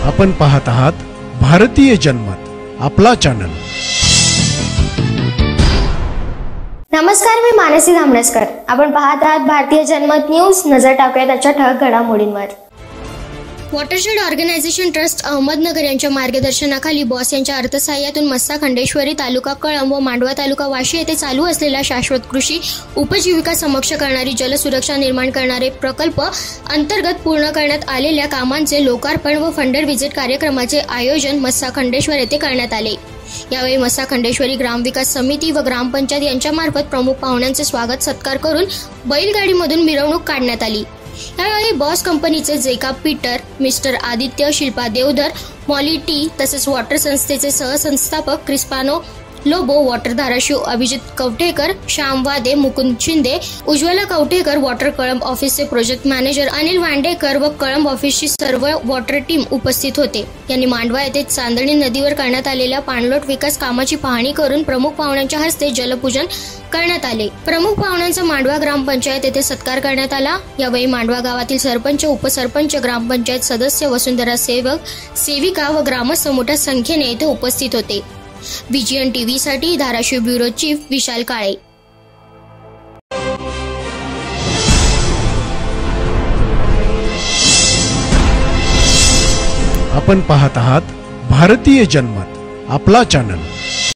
आपण पाहत आहात भारतीय जनमत, आपला चॅनल। नमस्कार, मी मानसी धामणसकर। आपण पाहत आहात भारतीय जनमत न्यूज। नजर टाकूया त्याच्या ठळक घडामोडींवर। वॉटरशेड ऑर्गनायझेशन ट्रस्ट अहमदनगर यांच्या मार्गदर्शनाखाली बॉस यांच्या अर्थसहाय्यातून मस्सा खंडेश्वरी तालुका कळंब व मांडवा तालुका वाशी येथे चालू असलेला शाश्वत कृषी उपजीविका सक्षम करणारी जलसुरक्षा निर्माण करणारे प्रकल्प अंतर्गत पूर्ण करण्यात आलेल्या कामांचे लोकार्पण व फंडर व्हिजिट कार्यक्रमाचे आयोजन मस्सा खंडेश्वर येथे करण्यात आले। यावेळी मस्सा खंडेश्वरी ग्रामविकास समिती व ग्रामपंचायत यांच्यामार्फत प्रमुख पाहुण्यांचे स्वागत सत्कार करून बैलगाडीमधून मिरवणूक काढण्यात आली। यावेळी बॉस कंपनीचे Jacob Peter, mister Aditya, Shilpa Deodhar, Molly T तसेच वॉटर संस्थेचे सहसंस्थापक क्रिस्पानो लोबो, वॉटर धाराशिव अभिजित कवठेकर, श्याम वादे, मुकुंद शिंदे, उज्ज्वला कवठेकर, वॉटर कळंब ऑफिसचे प्रोजेक्ट मॅनेजर अनिल वांडेकर व कळंब ऑफिसची सर्व वॉटर टीम उपस्थित होते। यांनी मांडवा येथे चांदणी नदीवर करण्यात आलेल्या पाणलोट विकास कामाची पाहणी करून प्रमुख पाहुण्यांच्या हस्ते जलपूजन करण्यात आले। प्रमुख पाहुण्यांचा मांडवा ग्रामपंचायत येथे सत्कार करण्यात आला। यावेळी मांडवा गावातील सरपंच, उपसरपंच, ग्रामपंचायत सदस्य, वसुंधरा सेवक, सेविका व ग्रामस्थ मोठ्या संख्येने येथे उपस्थित होते। विजयन टीव्ही साठी धाराशिव ब्युरो चीफ विशाल काळे। आपण पाहत आहात भारतीय जनमत, आपला चॅनल।